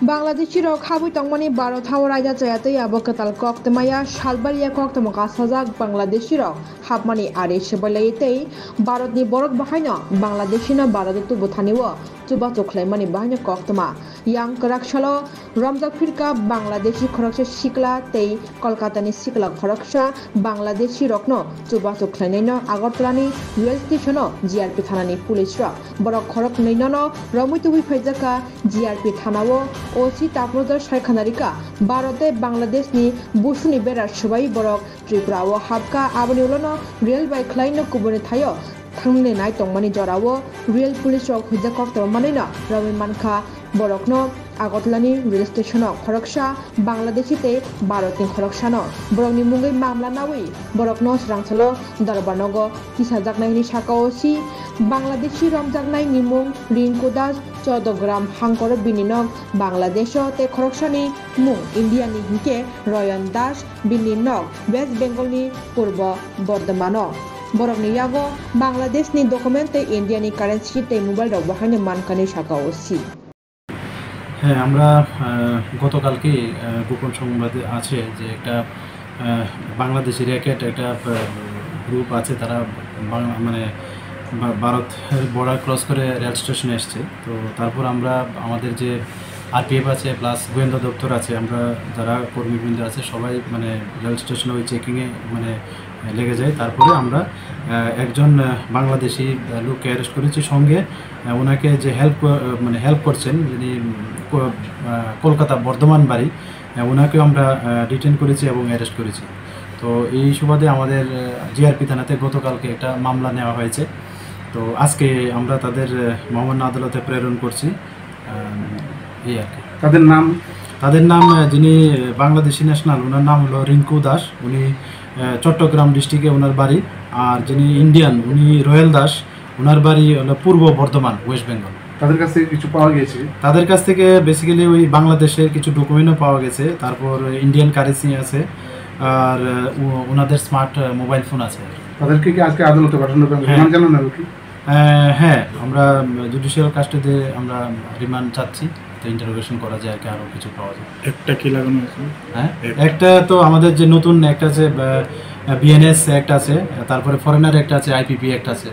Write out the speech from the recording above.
Bangladeshi rok habui tongmani baro thau raja jayatei abo ketal kok temaya salbaria kok temaka sajak Bangladeshi rok habmani are sebalayetei Bharatni borok bahaino Bangladeshi na Bharat tu buthaniwo chuba chokhlaimani bahaino kok tema yang keraksalo Ramjak firka Bangladeshi khoroksa sikla tei Kolkata ni sikla khoroksa Bangladeshi rokno chuba chokhlainaino Agartalani rail station o GRP thanani police rok borok khorok nainono Ramuitui phaijaka GRP thanao OC Tapnojar Shaikhanarika Bharate Bangladesh ni Bushuni Berar Shubai Borok Tripura o Habka Abaniulono Rail by Klein Kubuni Thayo Thangne Nai Tongmani Jorawo Rail Police Rock Hujakok Manina Rami Manka Borokno Agotlani Rail Station Khoroksha Bangladeshi te Bharatni Khoroksano Borokni Mungai Mamla Nawi Borokno Srangsalo Darbanogo Kisajaknai Shakaosi Bangladeshi Ramjaknai Nimung Rinkudas 14 gram Hankor Bininok Bangladesho te Khoroksani Mung India ni Hike Royan Das Bininok West Bengal ni Purbo Bordamano Borokni Yago Bangladesh ni dokumente India ni currency te mobile rok bahane mankani Shakaosi হ্যাঁ আমরা গতকালকে গোপন সংবাদে আছে যে একটা Bangladeshi racket একটা group আছে তারা মানে ভারতের বর্ডার ক্রস করে রেল স্টেশনে এসেছে তো তারপর আমরা আমাদের যে আরপিএফ আছে প্লাস গোয়েন্দা দপ্তর আছে আমরা যারা কর্মীবৃন্দ আছে সবাই মানে রেল স্টেশনে ওই চেকিংয়ে মানে লেগে যায় তারপরে আমরা একজন বাংলাদেশি লোককে অ্যারেস্ট করেছি সঙ্গে ওনাকে যে হেল্প করছেন যিনি কলকাতা বর্ধমান বাড়ি ওনাকেও আমরা ডিটেইন করেছি এবং অ্যারেস্ট করেছি তো এই সুবাদে আমাদের জিআরপি থানাতে গতকালকে একটা মামলা নেওয়া হয়েছে তো আজকে আমরা তাদের মহামান্য আদালতে প্রেরণ করছি এই আর কি তাদের নাম যিনি বাংলাদেশি ন্যাশনাল ওনার নাম হলো রিঙ্কু দাস উনি চট্টগ্রাম ডিস্ট্রিক্টে ওনার বাড়ি আর যিনি ইন্ডিয়ান উনি রয়েল দাস ওনার বাড়ি হলো পূর্ব বর্ধমান ওয়েস্ট বেঙ্গল তাদের কাছ থেকে কিছু পাওয়া গেছে তাদের কাছ থেকে বেসিক্যালি ওই বাংলাদেশের কিছু ডকুমেন্টও পাওয়া গেছে তারপর ইন্ডিয়ান কারেন্সি আছে আর ওনাদের স্মার্ট মোবাইল ফোন আছে তাদেরকে কি আজকে আদালতে পাঠানো হবে রিমান্ড জানানো হবে কি হ্যাঁ আমরা জুডিশিয়াল কাস্টডিতে আমরা রিমান্ড চাচ্ছি তো ইন্টারোগেশন করা যায় আর কি আরও কিছু পাওয়া যায় একটা কি লাগানো আছে হ্যাঁ একটা তো আমাদের যে নতুন একটা আছে বিএনএস একটা আছে তারপরে ফরেনার একটা আছে আইপিপি একটা আছে